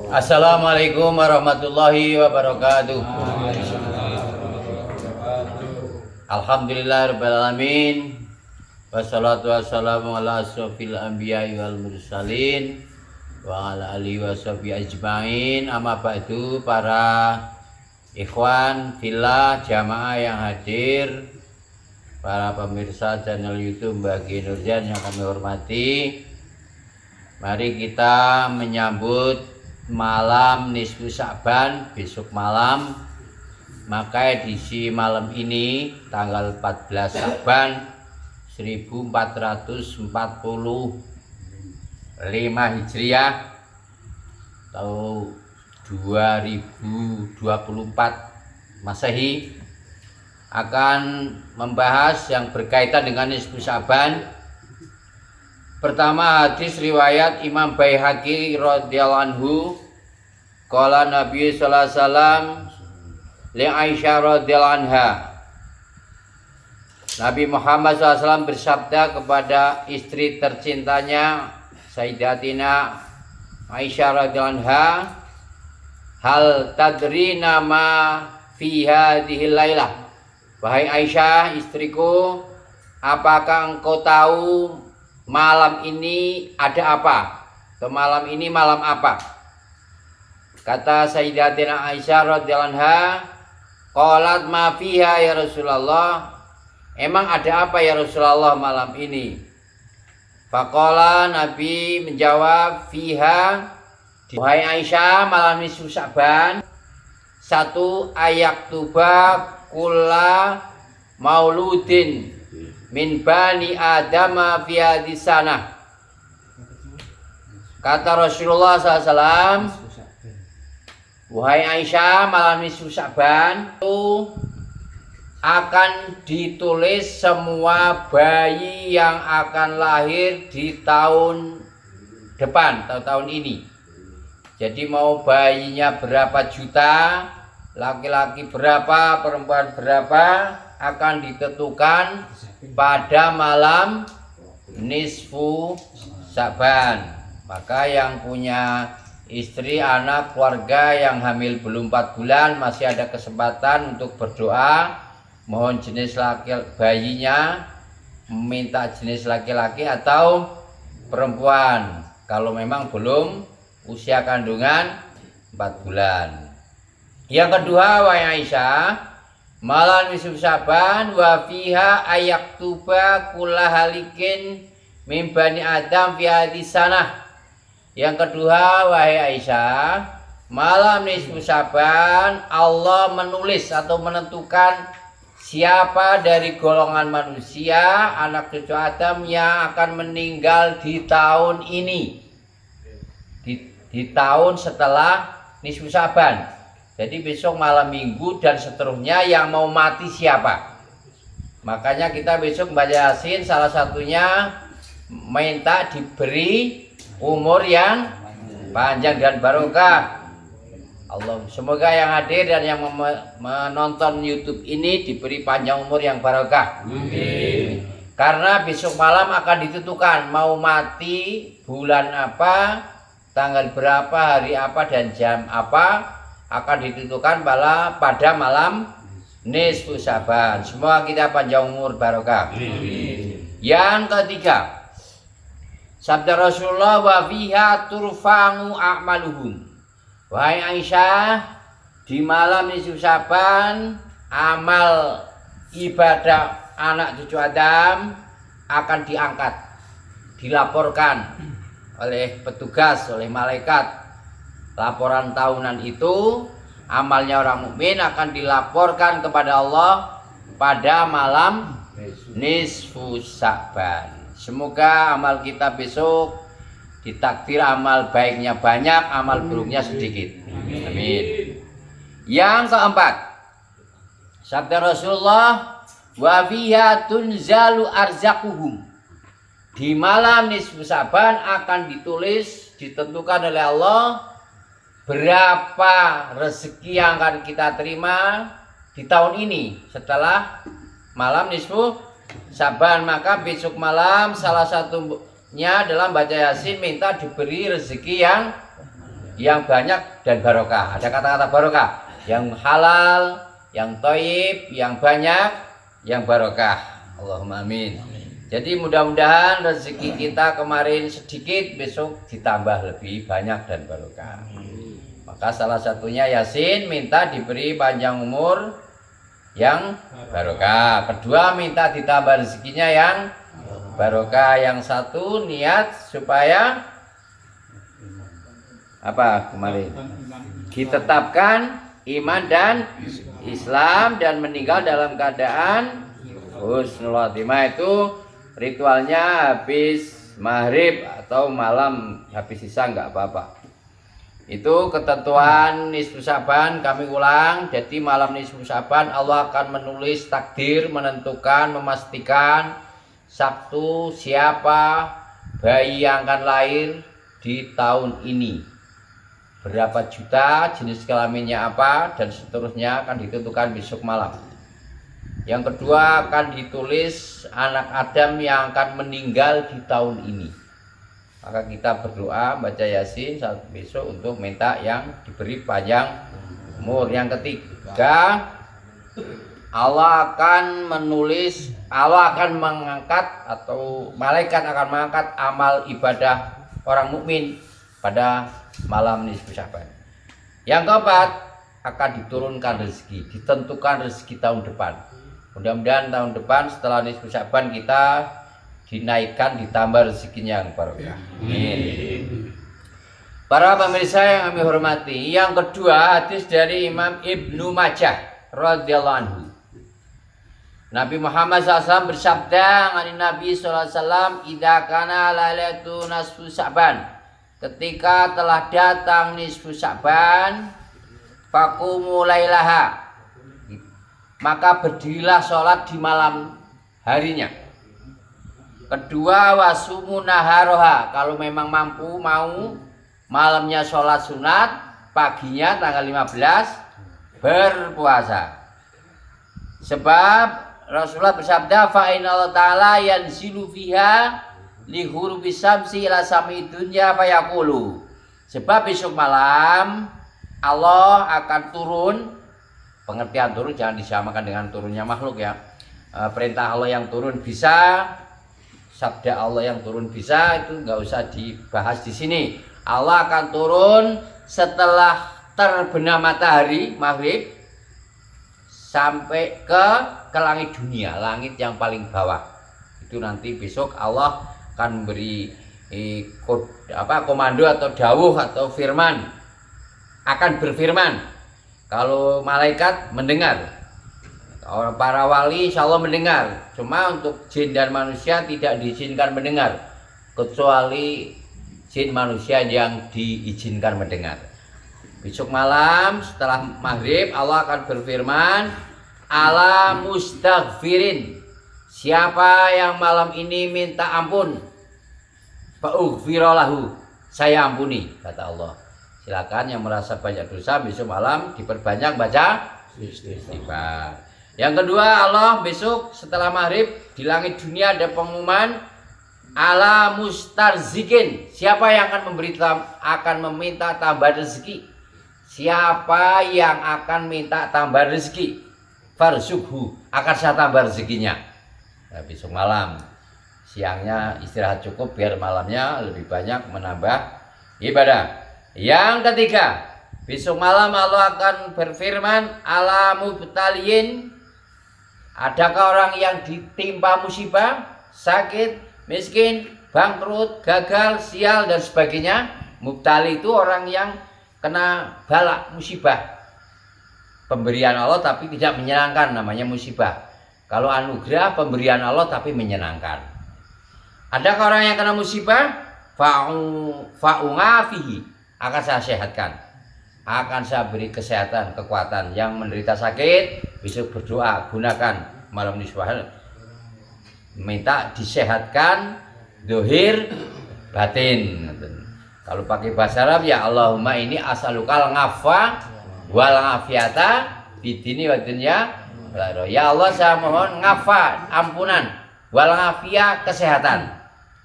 Assalamualaikum warahmatullahi wabarakatuh. Alhamdulillah rabbil alamin. Wassalatu wassalamu ala asrofil anbiya'i wal mursalin wa ala alihi washabihi ajmain. Amma ba'du, para ikhwan fillah jamaah yang hadir, para pemirsa channel YouTube Bagi Nurjan yang kami hormati. Mari kita menyambut malam nisfu Sya'ban besok malam. Maka edisi malam ini tanggal 14 Sya'ban 1445 Hijriah atau 2024 Masehi akan membahas yang berkaitan dengan nisfu Sya'ban. Pertama, hadis riwayat Imam Baihaqi radhiyallahu anhu, qala Nabi sallallahu alaihi wasallam li Aisyah radhiyallahu anha. Nabi Muhammad SAW bersabda kepada istri tercintanya Sayyidatina Aisyah radhiyallahu anha, hal tadri nama fi hadhil lailah. Wahai Aisyah, istriku, apakah engkau tahu malam ini ada apa? Atau malam ini malam apa? Kata Sayyidatina Aisyah radhiyallahu anha, qalat ma fiha ya Rasulullah. Emang ada apa ya Rasulullah malam ini? Faqala, Nabi menjawab, fiha, wahai Aisyah, malam nisfu Sya'ban, satu ayat tuba kulla mauludin min bani adama fi hadis sana. Kata Rasulullah SAW, wahai Aisyah, malam nisfu Sya'ban itu akan ditulis semua bayi yang akan lahir di tahun depan atau tahun ini. Jadi mau bayinya berapa juta, laki-laki berapa, perempuan berapa, akan ditentukan pada malam nisfu Sya'ban. Maka yang punya istri, anak, keluarga yang hamil belum 4 bulan masih ada kesempatan untuk berdoa mohon jenis bayinya, minta jenis laki-laki atau perempuan kalau memang belum usia kandungan 4 bulan. Yang kedua, wahai Aisyah, malam nisfu Sya'ban wa fiha ayaktuba kullahalikin min bani Adam fi hadis sanah. Yang kedua, wahai Aisyah, malam nisfu Sya'ban Allah menulis atau menentukan siapa dari golongan manusia, anak cucu Adam yang akan meninggal di tahun ini, di tahun setelah nisfu Sya'ban. Jadi besok malam minggu dan seterusnya yang mau mati siapa. Makanya kita besok baca Yasin, salah satunya minta diberi umur yang panjang dan barokah. Allah, semoga yang hadir dan yang menonton YouTube ini diberi panjang umur yang barokah. Amin. Karena besok malam akan ditentukan mau mati bulan apa, tanggal berapa, hari apa dan jam apa, akan ditentukan pada malam nisfu Sya'ban. Semua kita panjang umur barokah. Amin. Yang ketiga, sabda Rasulullah, wa fiha turfa'u a'maluhum. Wahai Aisyah, di malam nisfu Sya'ban amal ibadah anak cucu Adam akan diangkat, dilaporkan oleh petugas, oleh malaikat. Laporan tahunan itu, amalnya orang mukmin akan dilaporkan kepada Allah pada malam nisfu Sya'ban. Semoga amal kita besok ditakdir amal baiknya banyak, amal buruknya sedikit. Amin. Yang keempat, sabda Rasulullah, wa fiha tunzalu arzaquhum. Di malam nisfu Sya'ban akan ditulis, ditentukan oleh Allah berapa rezeki yang akan kita terima di tahun ini setelah malam nisfu Sya'ban. Maka besok malam salah satunya dalam baca Yasin minta diberi rezeki yang yang banyak dan barokah. Ada kata-kata barokah, yang halal, yang thayyib, yang banyak, yang barokah. Allahumma amin. Jadi mudah-mudahan rezeki kita kemarin sedikit, besok ditambah lebih banyak dan barokah. Maka salah satunya Yasin minta diberi panjang umur yang barokah. Kedua minta ditambah rezekinya yang barokah. Yang satu niat supaya apa kemarin? Ditetapkan iman dan Islam dan meninggal dalam keadaan husnul khotimah. Itu ritualnya habis maghrib atau malam, habis isya nggak apa-apa. Itu ketentuan nisfu Sa'ban. Kami ulang, jadi malam nisfu Sa'ban Allah akan menulis takdir, menentukan, memastikan Sabtu siapa bayi yang akan lahir di tahun ini, berapa juta, jenis kelaminnya apa, dan seterusnya akan ditentukan besok malam. Yang kedua akan ditulis anak Adam yang akan meninggal di tahun ini. Maka kita berdoa baca Yasin saat besok untuk minta yang diberi panjang umur. Yang ketiga, Allah akan mengangkat atau malaikat akan mengangkat amal ibadah orang mukmin pada malam nisfu Sa'ban. Yang keempat, akan diturunkan rezeki, ditentukan rezeki tahun depan. Mudah-mudahan tahun depan setelah nisfu Sa'ban kita dinaikkan, ditambah rezekinya yang barokah. Amin. Para pemirsa yang kami hormati, yang kedua hadis dari Imam Ibnu Majah radhiyallahu anhu. Nabi Muhammad SAW bersabda, Nabi SAW, "Idza kana lailatul nisfu Sa'ban," ketika telah datang nisfu Sa'ban, faqumu lailaha, maka berdirilah sholat di malam harinya. Kedua, wasumu naharoha, kalau memang mampu mau malamnya sholat sunat, paginya tanggal 15 berpuasa. Sebab Rasulullah bersabda, fa inna ta'ala yanzilu fiha li hurubi samsi ila sami dunya fayaqulu. Sebab besok malam Allah akan turun, pengertian turun jangan disamakan dengan turunnya makhluk ya. Perintah Allah yang turun bisa, sabda Allah yang turun bisa, itu nggak usah dibahas di sini. Allah akan turun setelah terbenam matahari maghrib sampai ke langit dunia, langit yang paling bawah. Itu nanti besok Allah akan beri komando atau dawuh atau firman, akan berfirman. Kalau malaikat mendengar, para wali insya Allah mendengar. Cuma untuk jin dan manusia tidak diizinkan mendengar, kecuali jin manusia yang diizinkan mendengar. Besok malam setelah maghrib Allah akan berfirman, ala mustaghfirin, siapa yang malam ini minta ampun, fa'ughfiralahu, saya ampuni, kata Allah. Silakan yang merasa banyak dosa besok malam diperbanyak baca istighfar. Yang kedua, Allah besok setelah maghrib di langit dunia ada pengumuman, ala mustarzikin, siapa yang akan meminta tambah rezeki, siapa yang akan minta tambah rezeki, farzukhu, akan saya tambah rezekinya. Nah, besok malam, siangnya istirahat cukup biar malamnya lebih banyak menambah ibadah. Yang ketiga, besok malam Allah akan berfirman, ala mubtaliyin, adakah orang yang ditimpa musibah, sakit, miskin, bangkrut, gagal, sial dan sebagainya. Mubtali itu orang yang kena bala, musibah, pemberian Allah tapi tidak menyenangkan, namanya musibah. Kalau anugerah pemberian Allah tapi menyenangkan. Adakah orang yang kena musibah? Fa'ungafihi, akan saya sehatkan, akan saya beri kesehatan, kekuatan. Yang menderita sakit besok berdoa, gunakan malam nisfu Sa'ban, minta disehatkan dohir batin. Kalau pakai bahasa Arab ya Allahumma ini as'alukal ngafa wal ngafiyata bidini wa dunya. Ya Allah, saya mohon ngafa, ampunan, wal ngafiyah, kesehatan,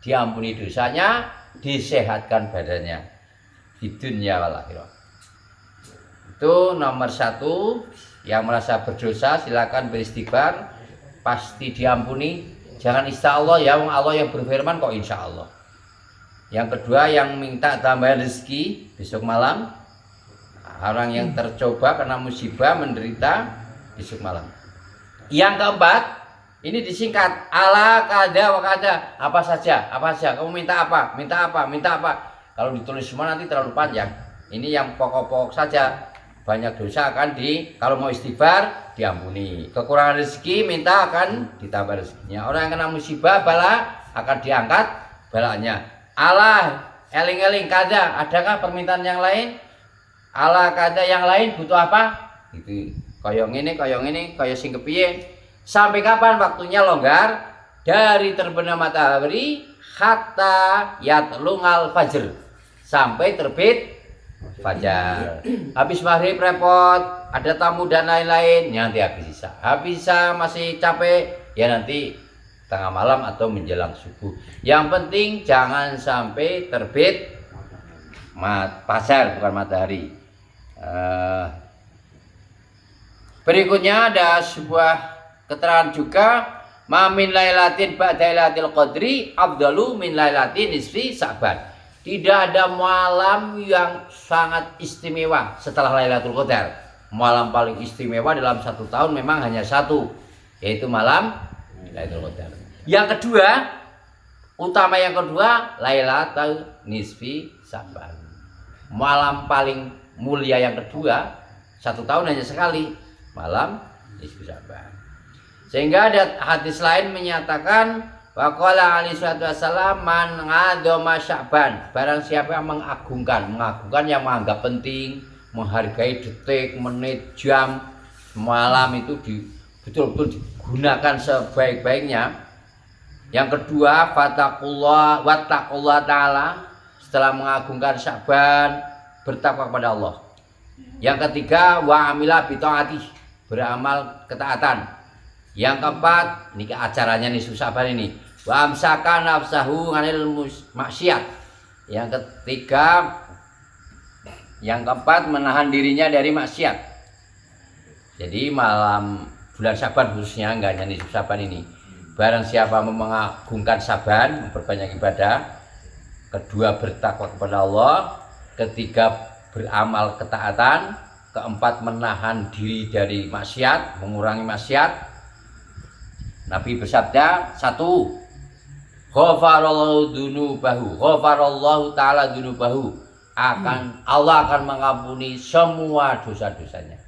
diampuni dosanya, disehatkan badannya. di dunia wal akhirah. Itu nomor 1. Yang merasa berdosa silakan beristighfar, pasti diampuni. Jangan insya Allah, ya Allah yang berfirman kok insya Allah. Yang kedua, yang minta tambahan rezeki besok malam, orang yang tercoba karena musibah menderita besok malam. Yang keempat, ini disingkat ala kada wa kada, apa saja kamu minta apa. Kalau ditulis semua nanti terlalu panjang. Ini yang pokok-pokok saja. Banyak dosa akan kalau mau istighfar diampuni. Kekurangan rezeki minta akan ditambah rezekinya. Orang yang kena musibah bala akan diangkat balanya. Allah eling-eling kada, adakah permintaan yang lain? Allah kada yang lain butuh apa? Itu koyong ini, koyong sing kepiye. Sampai kapan waktunya longgar? Dari terbenam matahari hatta yatlungal fajr, sampai terbit fajar. Habis maghrib repot, ada tamu dan lain-lain, nanti habis sisa masih capek, ya nanti tengah malam atau menjelang subuh. Yang penting jangan sampai terbit fajar, bukan matahari. Berikutnya ada sebuah keterangan juga, ma min lailatin ba'da lailatul qadri afdalu min lailatin nisfi Sya'ban. Tidak ada malam yang sangat istimewa setelah Lailatul Qadar. Malam paling istimewa dalam 1 tahun memang hanya 1, yaitu malam Lailatul Qadar. Yang kedua, utama yang kedua, Lailatul Nisfi Sya'ban. Malam paling mulia yang kedua, 1 tahun hanya sekali, malam Nisfi Sya'ban. Sehingga ada hadis lain menyatakan, wa qala alaihi wasallam man ngadoma Sya'ban, barang siapa yang mengagungkan yang menganggap penting, menghargai detik, menit, jam, malam itu betul-betul digunakan sebaik-baiknya. Yang kedua, fattaqullah wattaqullah ta'ala, setelah mengagungkan Sya'ban bertakwa kepada Allah. Yang ketiga, wa amila bi ta'ati, beramal ketaatan. Yang keempat, ini acaranya nih Sya'ban ini, wa amsaka nafsahu 'anil maksiat. Yang ketiga, yang keempat, menahan dirinya dari maksiat. Jadi malam bulan Sya'ban khususnya, enggak hanya nih Sya'ban ini, barang siapa mengagungkan Sya'ban, memperbanyak ibadah. Kedua, bertakwa kepada Allah. Ketiga, beramal ketaatan. Keempat, menahan diri dari maksiat, mengurangi maksiat. Nabi bersabda, 1, ghafarallahu ta'ala dunubahu, Allah akan mengampuni semua dosa-dosanya.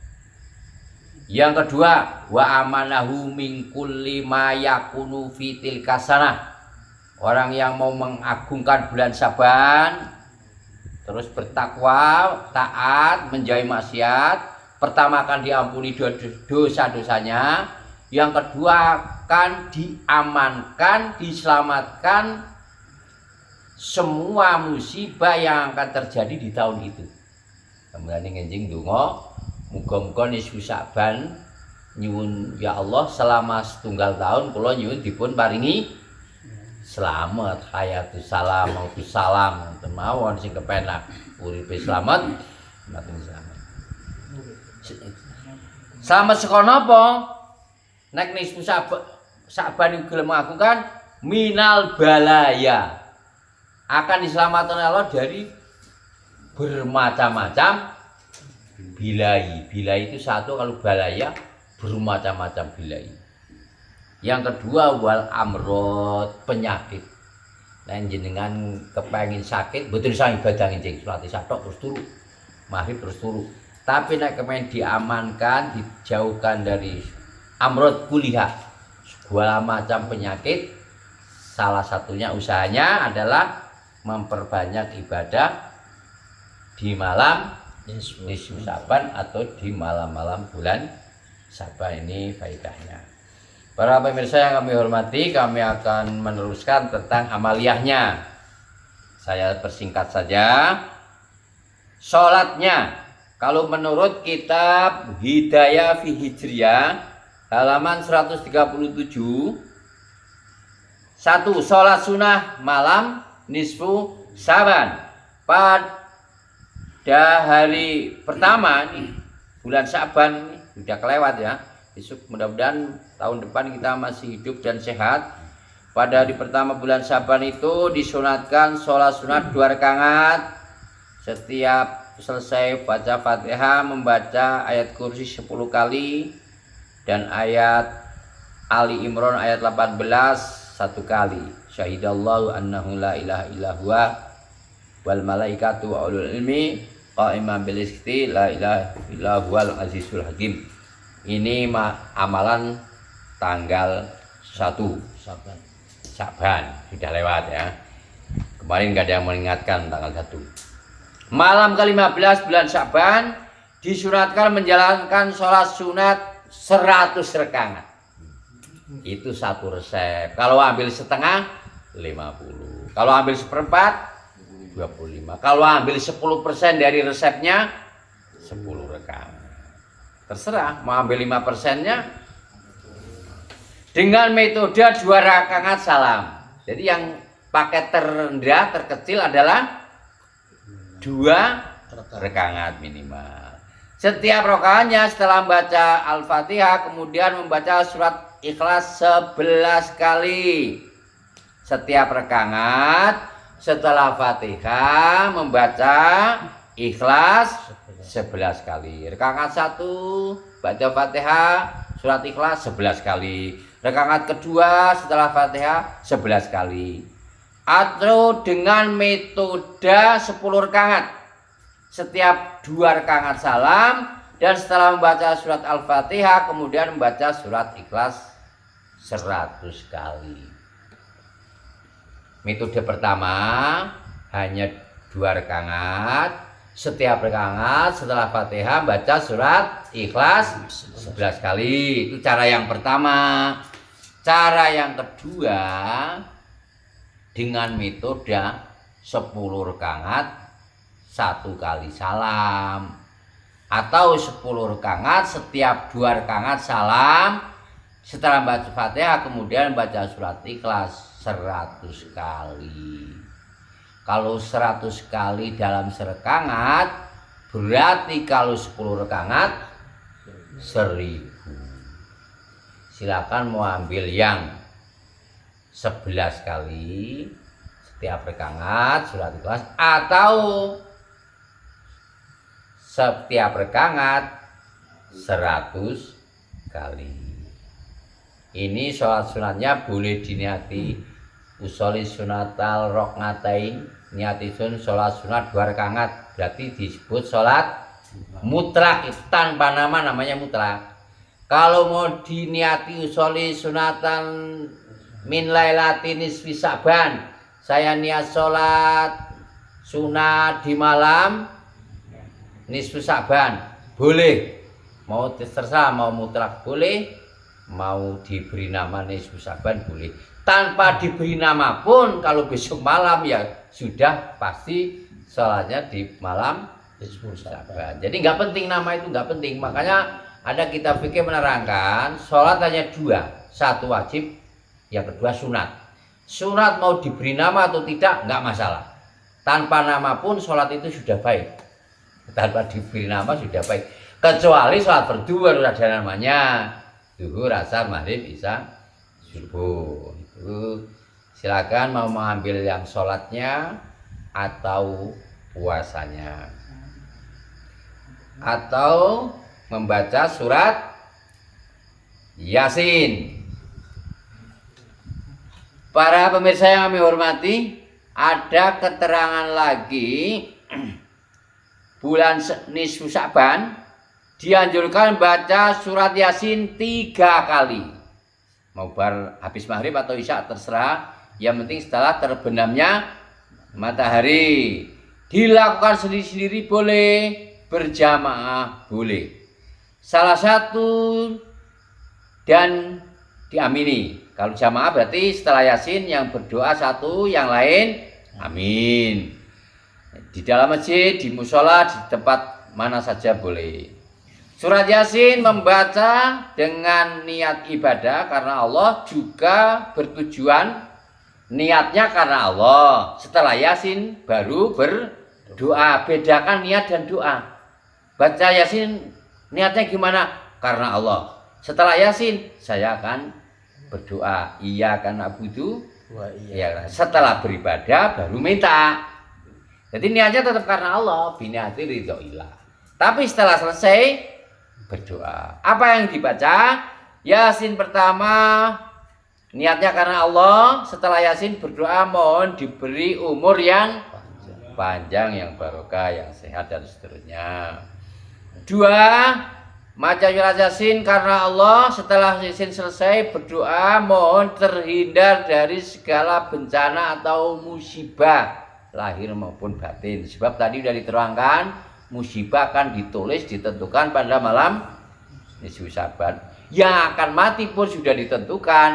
Yang kedua, wa amanahu min kulli ma yakunu fitil kasanah, orang yang mau mengagungkan bulan Sya'ban terus bertakwa, taat, menjauhi maksiat, pertama akan diampuni dosa-dosanya. Yang kedua, akan diamankan, diselamatkan semua musibah yang akan terjadi di tahun itu. Kemudian ngenjing donga, muga-muga nisfu Sya'ban nyuwun ya Allah selama 1 tahun kula nyuwun dipun paringi selamat, hayatus salam, mautus salam, mawon sing kepenak uripe selamat, mati selamat. Selamat sekono apa? Nek nisfu Sya'ban yang gelem mengagungkan minal balaya, akan diselamatkan Allah dari bermacam-macam bilai. Bilai itu 1, kalau balaya bermacam-macam bilai. Yang kedua, wal amrod, penyakit. Nah, jenengan kepengin sakit, betul sang ibadah nginjing salat satok terus turu, maghrib terus turu. Tapi nek kepengin diamankan, dijauhkan dari amrod kuliah, segala macam penyakit, salah satunya usahanya adalah memperbanyak ibadah di malam nisfu Sya'ban atau di malam-malam bulan Sya'ban. Ini faedahnya. Para pemirsa yang kami hormati, kami akan meneruskan tentang amaliyahnya. Saya persingkat saja. Sholatnya, kalau menurut kitab Hidayah fi Hijriyah halaman 137, 1. Sholat sunnah malam nisfu Sya'ban. pada hari pertama nih, bulan Sya'ban ini sudah kelewat ya. Besok mudah-mudahan tahun depan kita masih hidup dan sehat. Pada hari pertama bulan Sya'ban itu disunatkan sholat sunat 2 rakaat. Setiap selesai baca Fatihah membaca ayat kursi 10 kali dan ayat Ali Imran ayat 18 1 kali. Syahidallahu annahu la ilaha illa huwa wal malaikatu wa ulul ilmi qa'iman bil qisti la ilaha illa huwal azizul hakim. Ini amalan tanggal 1 Sya'ban sudah lewat ya. Kemarin nggak ada yang mengingatkan tanggal 1. Malam ke-15 bulan Sya'ban disunatkan menjalankan sholat sunat 100 rakaat. Itu 1 resep. Kalau ambil setengah 50. Kalau ambil seperempat 25. Kalau ambil 10% dari resepnya 10 rakaat. Terserah mau ambil 5%-nya dengan metode 2 rakaat salam. Jadi yang paket terendah terkecil adalah 2 rakaat minimal. Setiap rakaatnya setelah membaca Al-Fatihah kemudian membaca surat Ikhlas 11 kali. Setiap rakaat setelah Fatihah membaca Ikhlas 11 kali. Rakaat 1 baca Fatihah surat Ikhlas 11 kali. Rakaat kedua setelah Fatihah 11 kali. Atau dengan metode 10 rakaat. Setiap 2 rakaat salam dan setelah membaca surat Al-Fatihah kemudian membaca surat Ikhlas 100 kali. Metode pertama hanya 2 rakaat. Setiap rakaat setelah Fatihah baca surat Ikhlas 11 kali. Itu cara yang pertama. Cara yang kedua dengan metode 10 rakaat 1 kali salam. Atau 10 rakaat setiap 2 rakaat salam. Setelah baca Fatihah kemudian baca surat Ikhlas 100 kali. Kalau 100 kali dalam serakaat berarti kalau 10 rakaat 1000. Silakan mau ambil yang 11 kali setiap rakaat surat Ikhlas atau setiap rakaat 100 kali. Ini sholat sunatnya boleh diniati usolli sunatal roknatain, niatisun sholat sunat 2 rakaat, berarti disebut sholat mutlak. Itu tanpa nama namanya mutlak. Kalau mau diniati usolli sunatan min lailatin nisfi Sya'ban, saya niat sholat sunat di malam nisfu Sya'ban, boleh. Mau terserah, mau mutlak boleh, mau diberi nama nisfu Sya'ban boleh. Tanpa diberi nama pun kalau besok malam ya sudah pasti sholatnya di malam nisfu Sya'ban. Jadi nggak penting nama itu, nggak penting. Makanya ada kitab fikih menerangkan sholat hanya 2, 1 wajib, yang kedua sunat. Sunat mau diberi nama atau tidak nggak masalah. Tanpa nama pun sholat itu sudah baik. Tanpa diberi nama sudah baik. Kecuali sholat fardu baru ada namanya. Zuhur, asar, maghrib, isya, subuh. Itu silakan mau mengambil yang sholatnya atau puasanya atau membaca surat Yasin. Para pemirsa yang kami hormati, ada keterangan lagi bulan nisfu Sya'ban dianjurkan baca surat Yasin 3 kali. Mau habis maghrib atau isya terserah. Yang penting setelah terbenamnya matahari. Dilakukan sendiri-sendiri boleh, berjamaah boleh. Salah satu dan diamini. Kalau jamaah berarti setelah Yasin yang berdoa satu, yang lain amin. Di dalam masjid, di musola, di tempat mana saja boleh. Surat Yasin membaca dengan niat ibadah karena Allah, juga bertujuan niatnya karena Allah. Setelah Yasin baru Doa, bedakan niat dan doa. Baca Yasin niatnya gimana? Karena Allah. Setelah Yasin saya akan berdoa. Iya kan abudu. Iya. Setelah beribadah baru minta. Jadi niatnya tetap karena Allah. Biniati ridhoillah. Tapi setelah selesai berdoa. Apa yang dibaca? Yasin pertama niatnya karena Allah. Setelah Yasin berdoa mohon diberi umur yang panjang, yang barokah, yang sehat dan seterusnya. 2. Baca surat Yasin karena Allah. Setelah Yasin selesai berdoa mohon terhindar dari segala bencana atau musibah lahir maupun batin. Sebab tadi sudah diterangkan musibah akan ditulis ditentukan pada malam nisfu Syaban. Yang akan mati pun sudah ditentukan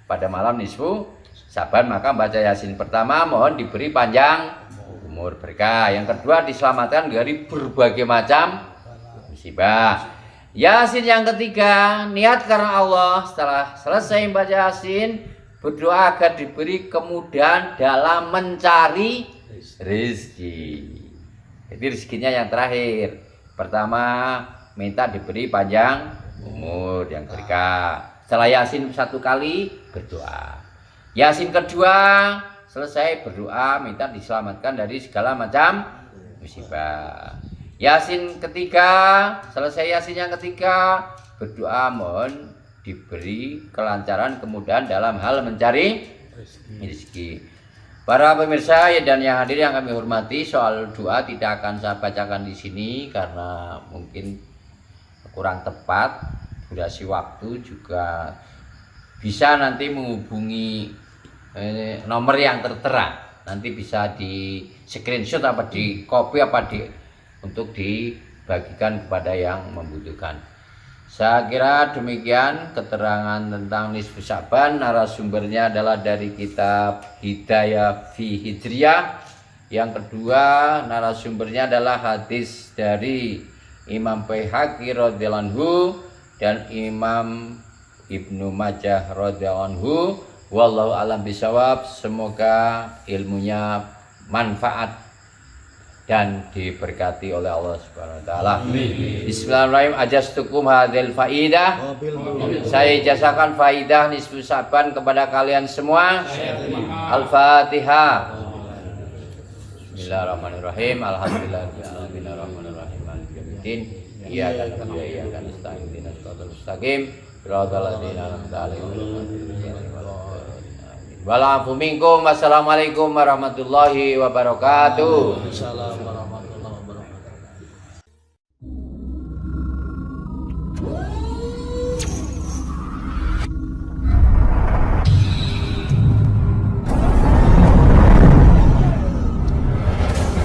pada malam nisfu Syaban. Maka baca Yasin pertama mohon diberi panjang umur berkah. Yang kedua diselamatkan dari berbagai macam musibah. Yasin yang ketiga niat karena Allah. Setelah selesai membaca Yasin berdoa agar diberi kemudahan dalam mencari rezeki. Jadi rezekinya yang terakhir. Pertama minta diberi panjang umur yang berkah. Setelah Yasin satu kali berdoa. Yasin kedua selesai berdoa minta diselamatkan dari segala macam musibah. Yasin ketiga selesai Yasin yang ketiga berdoa mohon diberi kelancaran kemudahan dalam hal mencari rezeki. Para pemirsa dan yang hadir yang kami hormati, soal doa tidak akan saya bacakan di sini karena mungkin kurang tepat, durasi waktu juga bisa nanti menghubungi nomor yang tertera. Nanti bisa di screenshot apa di copy apa untuk dibagikan kepada yang membutuhkan. Saya kira demikian keterangan tentang nisfu Syaban. Narasumbernya adalah dari kitab Hidayah fi Hijriyah. Yang kedua narasumbernya adalah hadis dari Imam Baihaqi radhiyallahu anhu dan Imam Ibnu Majah radhiyallahu anhu. Wallahu alam bisawab. Semoga ilmunya manfaat dan diberkati oleh Allah Subhanahu wa taala. Bismillahirrahmanirrahim. Ajastukum hadzal faidah. Saya ijazakan faidah nisfu Syaban kepada kalian semua. Al-Fatihah. Bismillahirrahmanirrahim. Alhamdulillahirabbil alamin arrahmanir rahim maliki yaumiddin. Iyyaka na'budu wa iyyaka nasta'in ihdinas siratal mustaqim. Shiratal ladzina an'amta 'alaihim Walafu minkum. Wassalamualaikum warahmatullahi wabarakatuh. Waalaikumsalam warahmatullahi wabarakatuh.